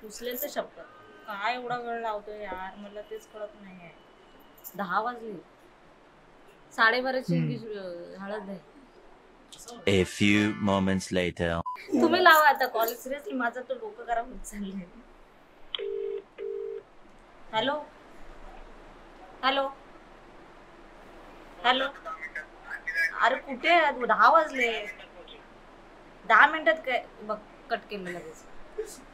उचलेल तर शपथ. काय एवढा वेळ लावतोय यार, मला तेच कळत नाहीये. 10 वाजले, 12:30ची हळद आहे. A few moments later. तुम्ही लावा आता कॉल. सिरियसली माझं तो डोकं खराब होत चाललंय. Hello hello hello. अरे कुठे आहे? 10 वाजले. 10 मिनिटात काय बघ कट केलं लगेच.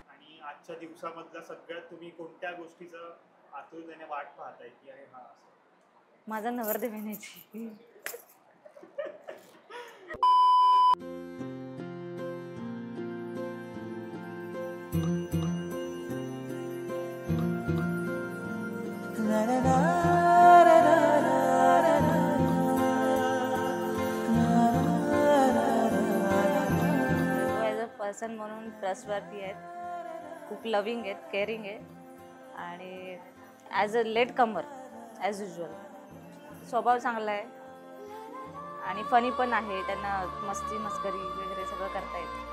आणि आजच्या दिवसामधला सगळ्यात तुम्ही कोणत्या गोष्टीचं आतुरतेने वाट पाहताय की अरे हा असं? माझा नवरदेव येण्याची. पर्सन म्हणून ट्रस्टवर्थी आहेत, खूप लविंग आहेत, केअरिंग आहे आणि as a latecomer as usual स्वभाव चांगला आहे आणि फनी पण आहे. त्यांना मस्ती मस्करी वगैरे सगळं करता येतं.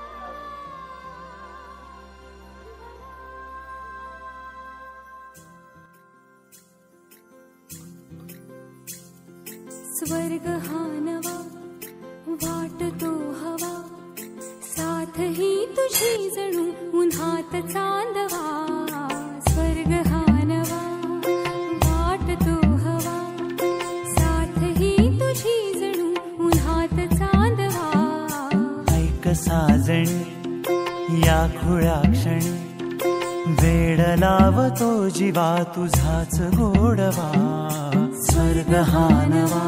स्वर्ग हा नवा वाटतो हवा, साथ ही तुझी जणू उन्हात चांदवा. स्वर्ग हा नवा वाटतो हवा, साथ ही तुझी जणू उन्हात चांदवा. ऐक साजणी या खुळ्या क्षणी, वेड लावतो जीवा तुझाच गोडवा. स्वर्ग हा नवा.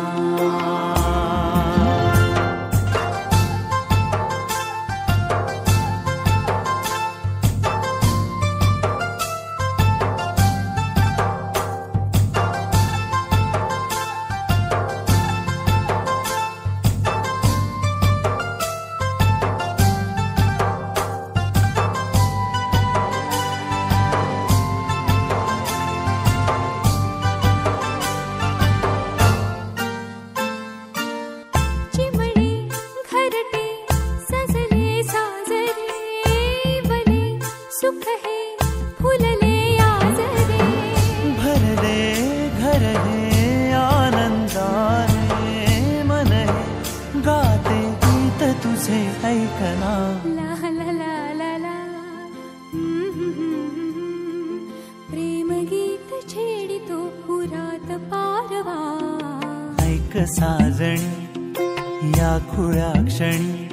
साजणी या खुळ्या क्षणी,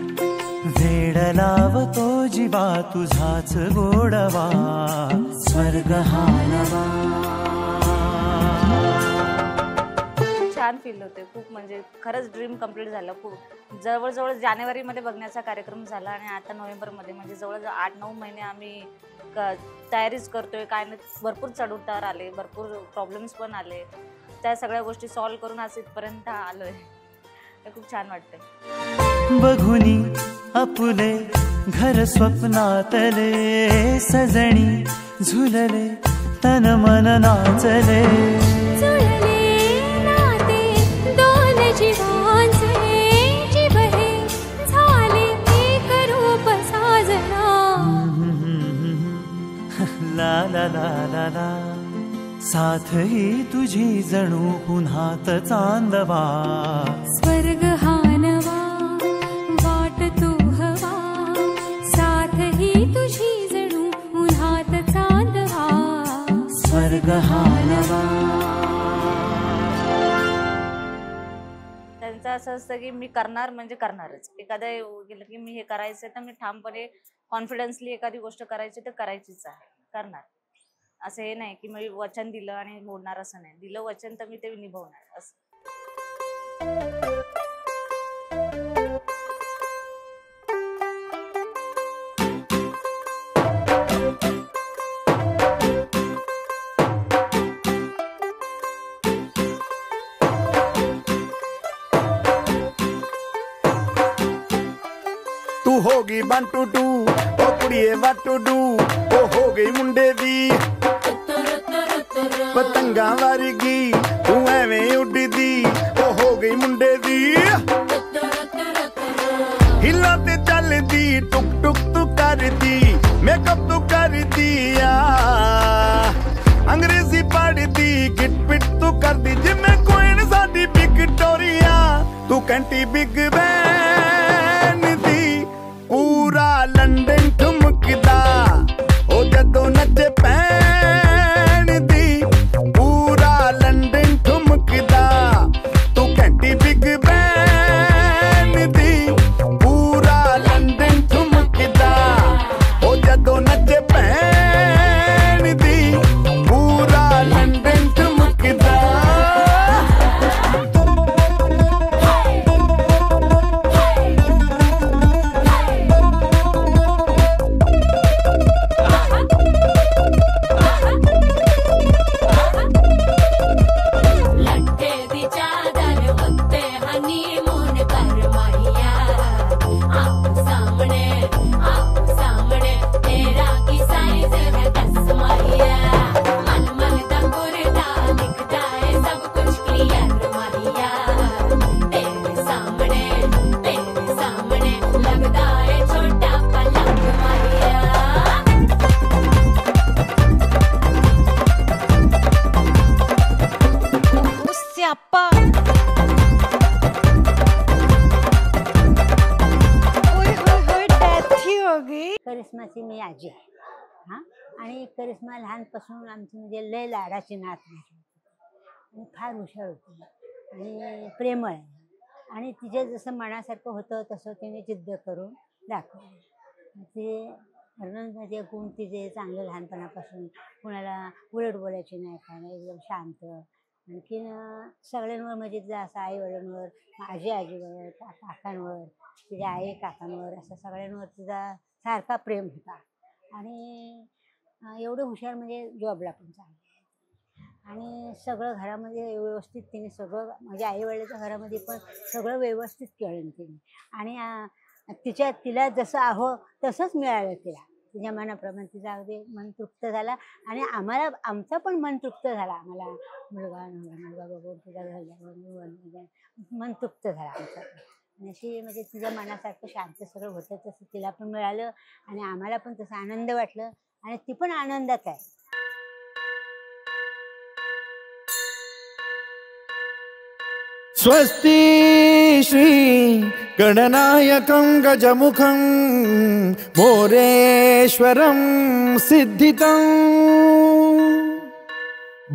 वेड लावतो जीवा तुझाच गोडवा. स्वर्ग हा नवा. छान फील होते खूप, म्हणजे खरंच ड्रीम कम्प्लीट झालं. खूप जवळजवळ जानेवारीमध्ये बघण्याचा कार्यक्रम झाला आणि आता नोव्हेंबरमध्ये, म्हणजे जवळजवळ 8-9 महिने आम्ही तयारीच करतोय. काय नाही, भरपूर चढउतार आले, भरपूर प्रॉब्लेम्स पण आले. त्या सगळ्या गोष्टी सॉल्व्ह करून आज इथपर्यंत आलोय. खूप छान वाटतंय. बघुनी आपुले घर स्वप्नातले, सजणी झुलले तन मन नाचले. जुळले नाते दोन जीवांचे, जीव हे झाले एक रूप साजना. ला ला ला ला ला. साथ ही तुझी जणू उन्हात चांदवा. स्वर्ग हा नवा वाटतो हवा, साथ ही तुझी जणू उन्हात चांदवा. स्वर्ग हा नवा. त्यांचं असं असतं की मी करणार म्हणजे करणारच. एखादं गेलं की मी हे करायचं तर मी ठामपणे कॉन्फिडन्सली एखादी गोष्ट करायची तर करायचीच आहे, करणार. असं हे नाही की मी वचन दिलं आणि मोडणार, असं नाही. दिलं वचन तर मी ते निभावणार असं. तू होगी 1 2 2 ओ कुड़िए what to do, ओ हो गई मुंडे दी पतंगा वर्गी, तू एवें उड़दी, ओ हो गई मुंडे दी. हिला ते चलदी टुक टुक तू करदी, मैं कब तू कर दिया अंग्रेजी पढ़ दी गिट पिट तू कर दी जिम्मे कोई साडी विक्टोरिया तू कंटी बिग बैन दी पूरा लंदन ठुमकदा ओ जदों नचे पैन दी पूरा लंदन ठुमकदा तू कंटी बिग बैन दी पूरा लंदन ठुमकदा ओ जदों नचे पैन दी पूरा लंदन ठुमकदा करिश्माची मी आजी आहे हां आणि करिश्मा लहानपासून आमची म्हणजे लय लाडाची नात माझी आणि फार हुशार होती आणि प्रेमळ आहे आणि तिच्या जसं मनासारखं होतं तसं तिने जिद्द करून दाखवलं ते अरुणाचे गुण तिचे चांगलं लहानपणापासून कुणाला उलट बोलायची नाही काय नाही एकदम शांत आणखीन सगळ्यांवर म्हणजे तिचा असं आई वडिलांवर आजीवर काकांवर तिच्या आई काकांवर असं सगळ्यांवर तिचा सारखा प्रेम होता आणि एवढं हुशार म्हणजे जॉबला पण चांगली आणि सगळं घरामध्ये व्यवस्थित तिने सगळं म्हणजे आईवडिलाच्या घरामध्ये पण सगळं व्यवस्थित केलं तिने आणि तिला जसं आहो तसंच मिळालं तिच्या मनाप्रमाणे तिचा अगदी मन तृप्त झाला आणि आमचा पण मन तृप्त झाला आम्हाला मुलगा बघून तिच्या घरच्या मन तृप्त झाला आमचा आणि अशी म्हणजे तिच्या मनासारखं शांत सगळं होतं तसं तिला पण मिळालं आणि आम्हाला पण तसं आनंद वाटलं आणि ती पण आनंदात आहे. स्वस्ति श्री गणनायकं गजमुखं मोरेश्वरं सिद्धितं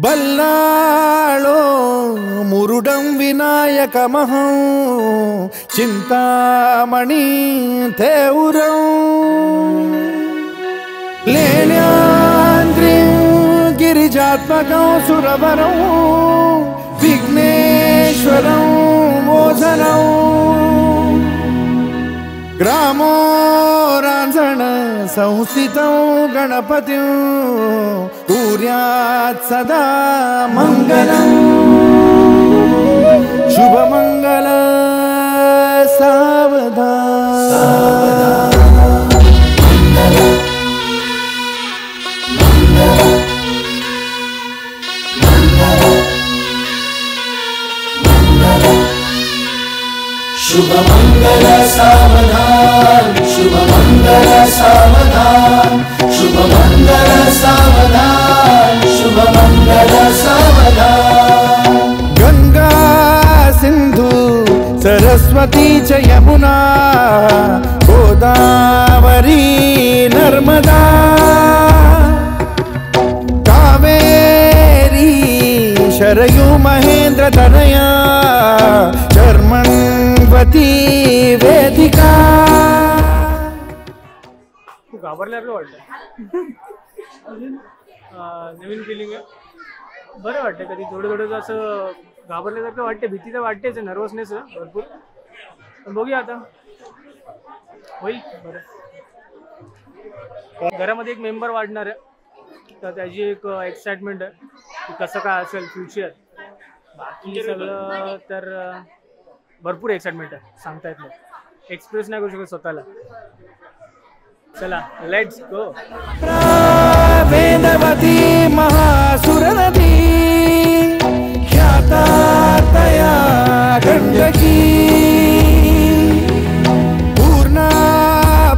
बल्लाळो मुरुडं विनायकमहं चिंतामणि थेउरं लेण्याद्रिं गिरिजात्मकं सुरवरं विघ्नेश्वरं मोचनं ग्रामो रांझण संस्थितं गणपतिं कुर्यात् सदा मंगलं शुभमंगल सावधान शुभमंगल सावधान शुभमंगल सावधान शुभमंगल सावधान शुभमंगल सावधान गंगा सिंधु सरस्वती च यमुना गोदावरी नर्मदा कावेरी शरयू महेंद्र तनया चर्मणवती वेदिका. खूप घाबरल्यासारखं वाटतं. नवीन फिलिंग आहे, बरं वाटतं. कधी थोडं असं घाबरल्यासारखं वाटते, भीती तर वाटतेच, नर्वसनेस भरपूर. पण बघूया आता, होईल बरं. घरामध्ये एक मेंबर वाढणार आहे तर त्याची एक एक्साइटमेंट आहे की कसं काय असेल फ्युचर. बाकी सगळं तर भरपूर एक्साइटमेंट आहे, सांगता येत नाही, एक्सप्रेस नाही करू शकत स्वतःला. चला लेट्स गो. वेदवती महासुर नदी ख्याता तया गंडकी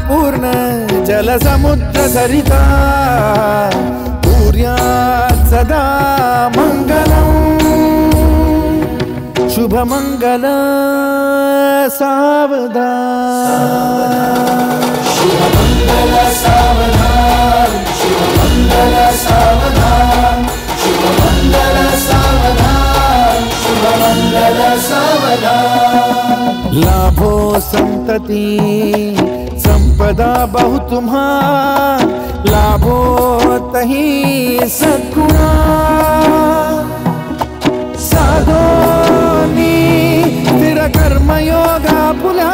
पूर्ण जल जलसमुद्र सरिता सूर्यात् सदा मङ्गलम् शुभमङ्गल सावधान शुभमङ्गल सावधान शुभमङ्गल सावधान शुभमङ्गल सावधान शुभमङ्गल सावधान लाभो संतति संपदा बहु तुम्हार लाभो तही सद्गुणा साधोनी स्थिर कर्मयोगा पुला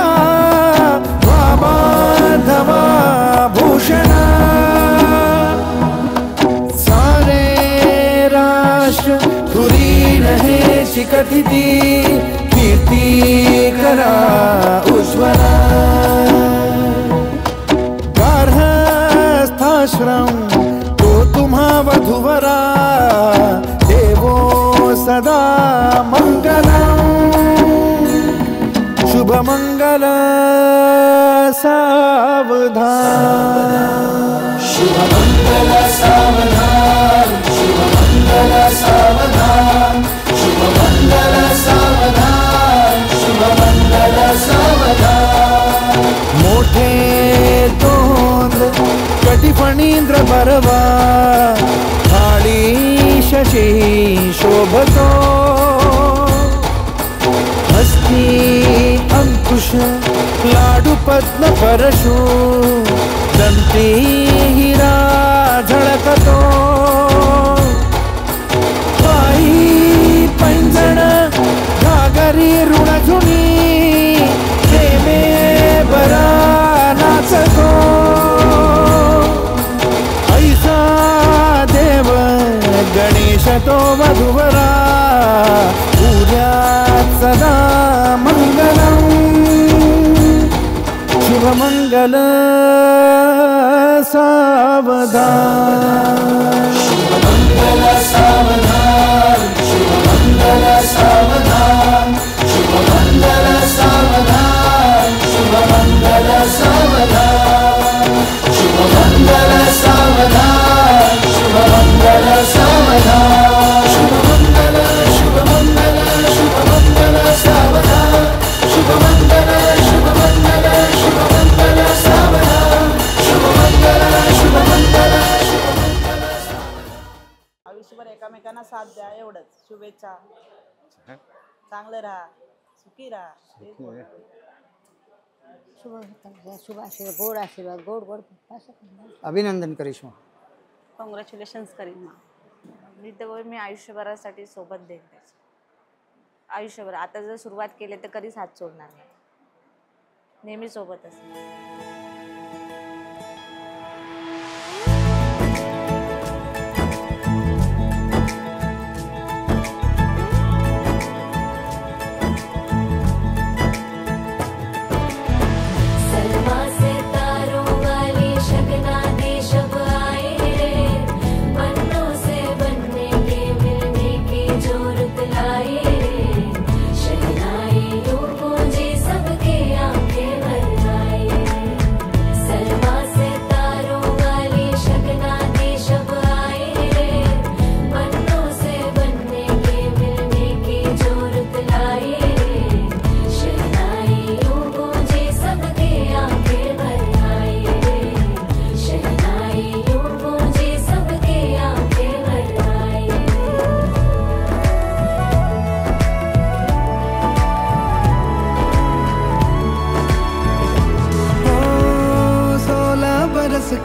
वामाधवा भूषण सारे राष्ट्र तुरी रहे शिकथिति कीर्ति करा उज्ज्वला गार्हस्थाश्रम तो तुम्हा वधुवरा देवो सदा मंगलम शुभ मंगल सावधान शुभ मंगल सावधान शुभ मंगल सावधान शुभ मंगल सावधान शुभ मंगल सावधान मोठे तोंड कटिफणींद्र बरवा थाळी शशी शोभतो हस्ती अंकुश लाडू पद्म परशु दंती हिरा झळकतो पायी पैंजण घागरी ऋणझुणी प्रेमे बरा नाचतो ऐसा देव गणेश तो वधुवरा पूज्यात् सदा मंगलम शुभ मंगल सावधान शुभ मंगल सावधान शुभ मंगल सावधान शुभ मंगल सावधान शुभ मंगल सावधान शुभ मंगल सावधान शुभ मंगल सावधान शुभ मंगल शुभ मंगल शुभ मंगल सावधान शुभ मंगल शुभ मंगल शुभ मंगल सावधान शुभ मंगल शुभ मंगल शुभ मंगल आयुष्यभर एकमेकांना साथ द्या एवढंच शुभेच्छा चांगलं राहा सुखी राहा शुभ शुभ आशीर्वाद गोड आशीर्वाद गोड गोड अभिनंदन करिश्मा कॉंग्रॅच्युलेशन्स करीन मी तर मी आयुष्यभरासाठी सोबत देईन त्याच्या आयुष्यभर आता जर सुरुवात केली तर कधीच हात सोडणार नाही नेहमी सोबत असेल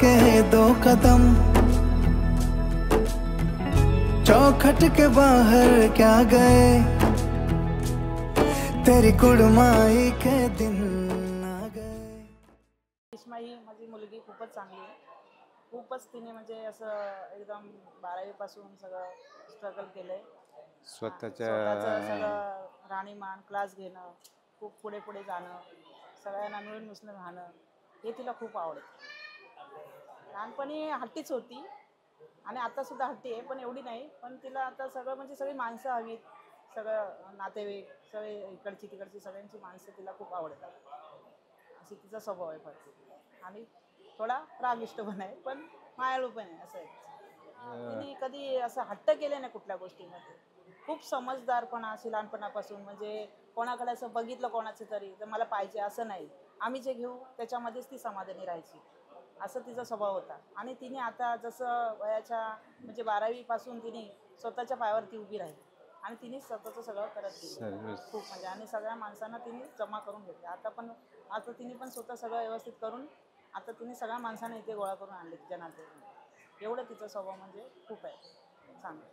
के दो कदम चौखट के बाहर क्या गए तेरी कुड़माई के दिन आ गए रेश्मा ही माझी मुलगी खूपच चांगली आहे खूपच तिने म्हणजे असं एकदम 12वी पासून सगळं स्ट्रगल केलंय स्वतःचं सगळं राहणीमान क्लास घेणं खूप पुढे पुढे जाणं सगळ्यांना मिळून मिसळून राहणं हे तिला खूप आवडतं लहानपणी हट्टीच होती आणि आता सुद्धा हट्टी आहे पण एवढी नाही पण तिला आता सगळं म्हणजे सगळी माणसं हवीत सगळं नातेवाईक सगळे इकडची तिकडची सगळ्यांची माणसं तिला खूप आवडतात अशी तिचा स्वभाव आहे फक्त आणि थोडा रागिष्ट पण आहे पण मायाळू पण आहे असं आहे. तिने कधी असं हट्ट केले नाही कुठल्या गोष्टीमध्ये. खूप समजदारपणा अशी लहानपणापासून म्हणजे कोणाकडे असं बघितलं कोणाचं तरी तर मला पाहिजे असं नाही, आम्ही जे घेऊ त्याच्यामध्येच ती समाधानी राहायची असं तिचा स्वभाव होता. आणि तिने आता जसं वयाच्या म्हणजे 12वी पासून तिने स्वतःच्या पायावरती उभी राहिली आणि तिने स्वतःचं सगळं करत गेली खूप म्हणजे. आणि सगळ्या माणसांना तिने जमा करून घेतले. आता तिने पण स्वतः सगळं व्यवस्थित करून आता तिने सगळ्या माणसांना इथे गोळा करून आणले तिच्या नाते. एवढं तिचा स्वभाव म्हणजे खूप आहे चांगलं.